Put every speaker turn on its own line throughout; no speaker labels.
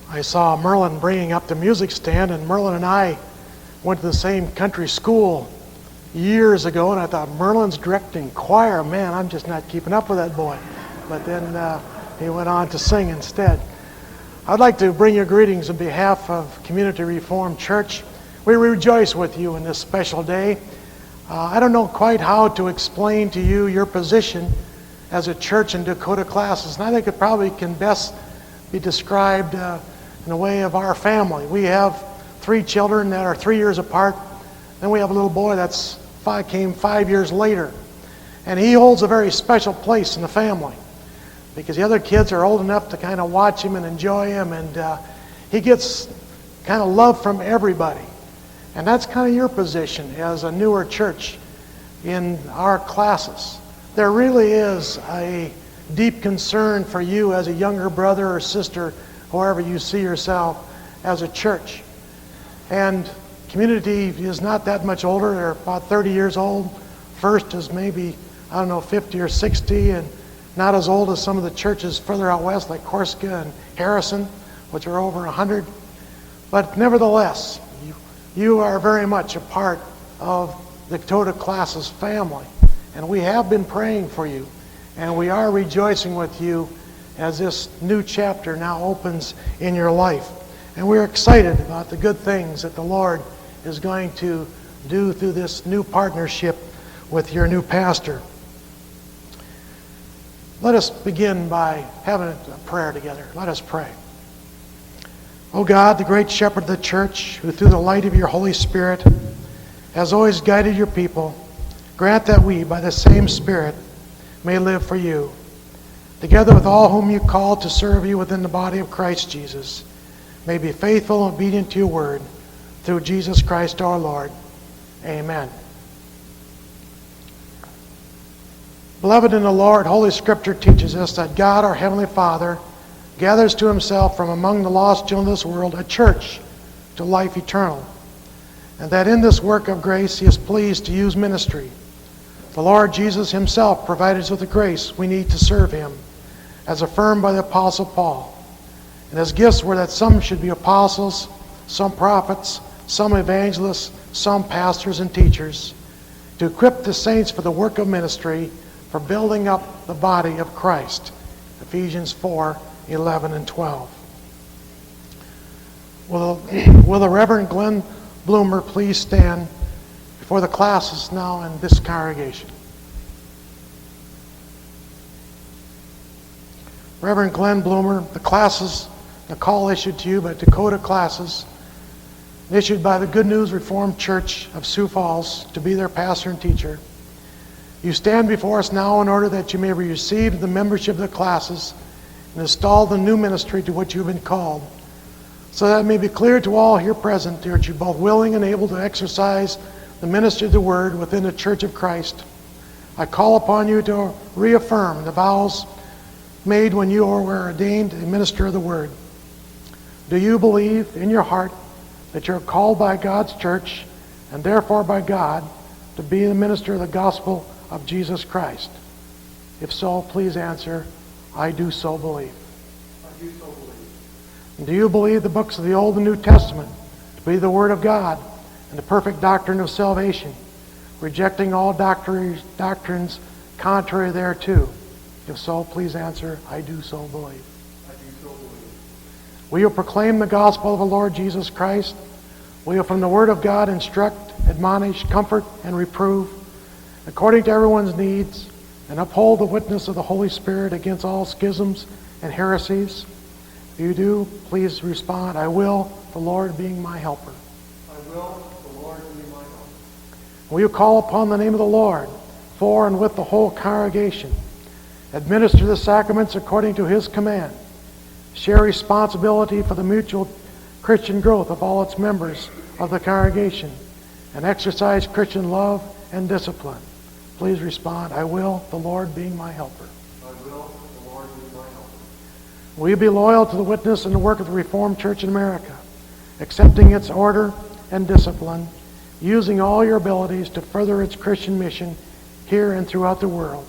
I saw Merlin bringing up the music stand, and Merlin and I went to the same country school years ago, and I thought, Merlin's directing choir. Man, I'm just not keeping up with that boy. But then he went on to sing instead. I'd like to bring you greetings on behalf of Community Reformed Church. We rejoice with you in this special day. I don't know quite how to explain to you your position as a church in Dakota Classes, and I think it probably can best be described in the way of our family. We have 3 children that are 3 years apart. Then we have a little boy came 5 years later. And he holds a very special place in the family because the other kids are old enough to kind of watch him and enjoy him, and he gets kind of love from everybody. And that's kind of your position as a newer church in our classes. There really is a deep concern for you as a younger brother or sister, however you see yourself as a church. And Community is not that much older. They're about 30 years old. First is maybe, 50 or 60, and not as old as some of the churches further out west like Corsica and Harrison, which are over 100. But nevertheless, you are very much a part of the Dakota Classes family. And we have been praying for you. And we are rejoicing with you as this new chapter now opens in your life. And we're excited about the good things that the Lord is going to do through this new partnership with your new pastor. Let us begin by having a prayer together. Let us pray. O God, the great shepherd of the church, who through the light of your Holy Spirit has always guided your people, grant that we, by the same Spirit, may live for you, together with all whom you call to serve you within the body of Christ Jesus, may be faithful and obedient to your word, through Jesus Christ our Lord. Amen. Beloved in the Lord, Holy Scripture teaches us that God, our Heavenly Father, gathers to himself from among the lost children of this world a church to life eternal, and that in this work of grace he is pleased to use ministry. The Lord Jesus himself provided us with the grace we need to serve him, as affirmed by the Apostle Paul. And his gifts were that some should be apostles, some prophets, some evangelists, some pastors and teachers, to equip the saints for the work of ministry, for building up the body of Christ. Ephesians 4:11 and 12. Will the Reverend Glen Blumer please stand before the classes now in this congregation? Reverend Glen Blumer, the classes, the call issued to you by Dakota Classes, issued by the Good News Reformed Church of Sioux Falls to be their pastor and teacher. You stand before us now in order that you may receive the membership of the classes and install the new ministry to which you have been called, so that it may be clear to all here present that you're both willing and able to exercise the ministry of the Word within the Church of Christ. I call upon you to reaffirm the vows made when you were ordained a minister of the Word. Do you believe in your heart that you're called by God's church and therefore by God to be the minister of the gospel of Jesus Christ? If so, please answer, I do so believe.
I do so believe.
And do you believe the books of the Old and New Testament to be the Word of God and the perfect doctrine of salvation, rejecting all doctrines contrary thereto? If so, please answer, I do so believe.
I do so believe.
Will you proclaim the gospel of the Lord Jesus Christ? Will you from the Word of God instruct, admonish, comfort, and reprove, according to everyone's needs, and uphold the witness of the Holy Spirit against all schisms and heresies? If you do, please respond, I will, the Lord being my helper.
I will, the Lord being my helper.
Will you call upon the name of the Lord for and with the whole congregation? Administer the sacraments according to his command. Share responsibility for the mutual Christian growth of all its members of the congregation, and exercise Christian love and discipline. Please respond, I will, the Lord being my helper.
I will, the Lord being my helper.
Will you be loyal to the witness and the work of the Reformed Church in America, accepting its order and discipline, using all your abilities to further its Christian mission here and throughout the world?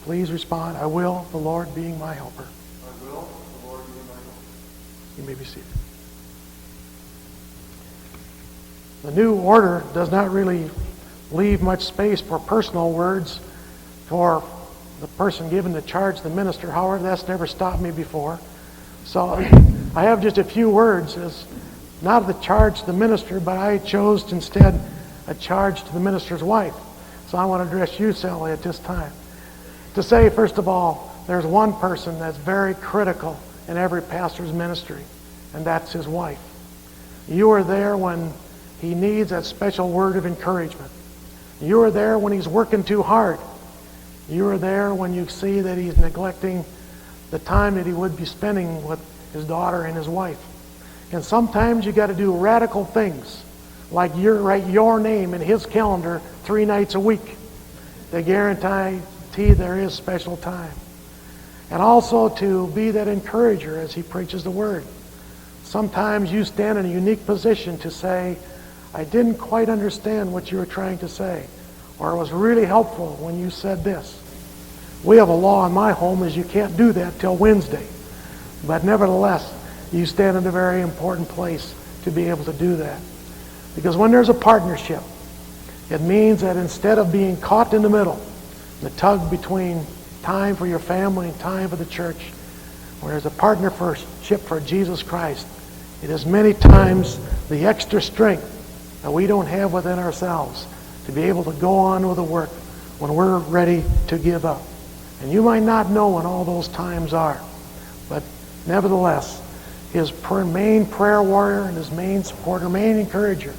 Please respond, I will, the Lord being my helper.
I will, the Lord being my helper.
You may be seated. The new order does not really leave much space for personal words for the person given the charge, the minister. However, that's never stopped me before. So I have just a few words as not the charge to the minister, but I chose instead a charge to the minister's wife. So I want to address you, Sally, at this time. To say, first of all, there's one person that's very critical in every pastor's ministry, and that's his wife. You are there when he needs that special word of encouragement. You are there when he's working too hard. You are there when you see that he's neglecting the time that he would be spending with his daughter and his wife. And sometimes you got to do radical things, like write your name in his calendar 3 nights a week. They guarantee there is special time. And also to be that encourager as he preaches the word. Sometimes you stand in a unique position to say, I didn't quite understand what you were trying to say, or it was really helpful when you said this. We have a law in my home is you can't do that till Wednesday. But nevertheless, you stand in a very important place to be able to do that. Because when there's a partnership, it means that instead of being caught in the middle, the tug between time for your family and time for the church, where there's a partnership for Jesus Christ, it is many times the extra strength that we don't have within ourselves to be able to go on with the work when we're ready to give up. And you might not know when all those times are, but nevertheless, his main prayer warrior and his main supporter, main encourager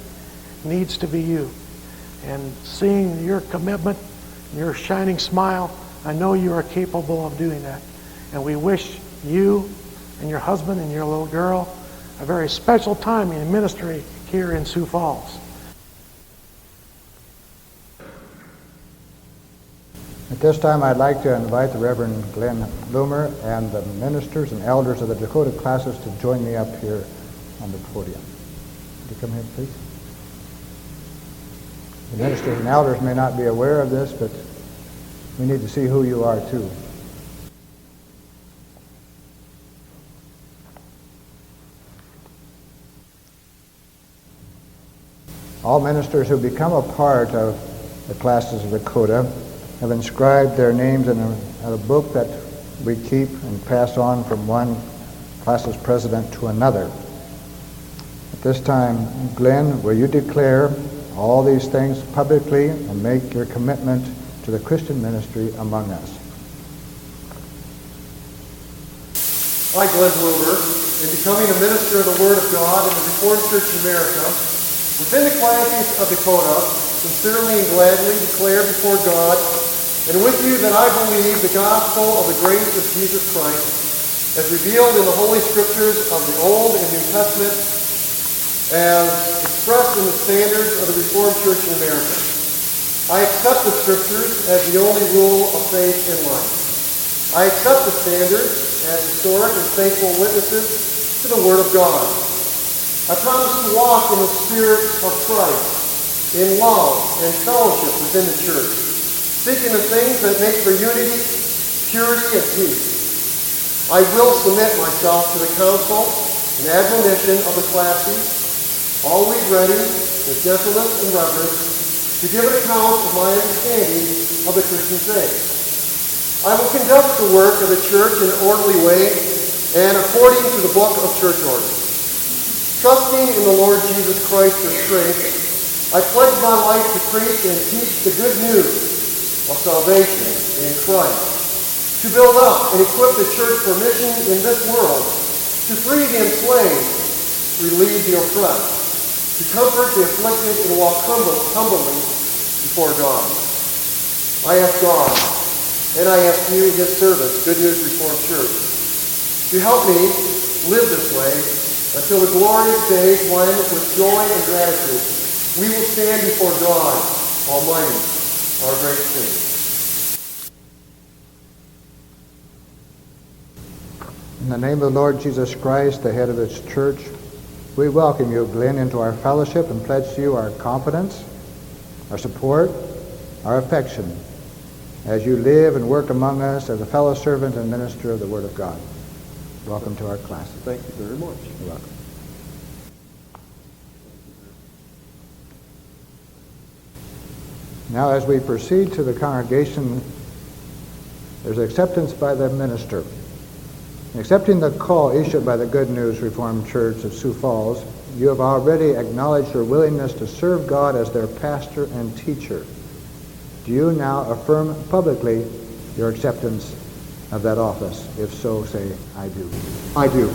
needs to be you. And seeing your commitment, your shining smile, I know you are capable of doing that. And we wish you and your husband and your little girl a very special time in ministry here in Sioux Falls.
At this time, I'd like to invite the Reverend Glen Blumer and the ministers and elders of the Dakota classes to join me up here on the podium. Would you come here, please? The ministers and elders may not be aware of this, but we need to see who you are, too. All ministers who become a part of the classes of Dakota have inscribed their names in a book that we keep and pass on from one class's president to another. At this time, Glen, will you declare all these things publicly and make your commitment to the Christian ministry among us?
I, Glen Blumer, in becoming a minister of the Word of God in the Reformed Church in America, within the classes of Dakota, sincerely and gladly declare before God and with you that I believe the gospel of the grace of Jesus Christ as revealed in the Holy Scriptures of the Old and New Testament as expressed in the standards of the Reformed Church in America. I accept the Scriptures as the only rule of faith in life. I accept the standards as historic and faithful witnesses to the Word of God. I promise to walk in the Spirit of Christ, in love and fellowship within the church, seeking the things that make for unity, purity, and peace. I will submit myself to the counsel and admonition of the classes, always ready, with gentleness and reverence, to give an account of my understanding of the Christian faith. I will conduct the work of the church in an orderly way and according to the book of church orders. Trusting in the Lord Jesus Christ for strength, I pledge my life to preach and teach the good news of salvation in Christ, to build up and equip the church for mission in this world, to free the enslaved, to relieve the oppressed, to comfort the afflicted and walk humbly before God. I ask God, and I ask you, his servants, Good News Reformed Church, to help me live this way until the glorious day when, with joy and gratitude, we will stand before God Almighty, our great King.
In the name of the Lord Jesus Christ, the head of this church, we welcome you, Glen, into our fellowship and pledge to you our confidence, our support, our affection, as you live and work among us as a fellow servant and minister of the Word of God. Welcome to our classes.
Thank you very much.
You're welcome. Now, as we proceed to the congregation, there's acceptance by the minister. In accepting the call issued by the Good News Reformed Church of Sioux Falls, you have already acknowledged your willingness to serve God as their pastor and teacher. Do you now affirm publicly your acceptance of that office? If so, say, I do.
I do.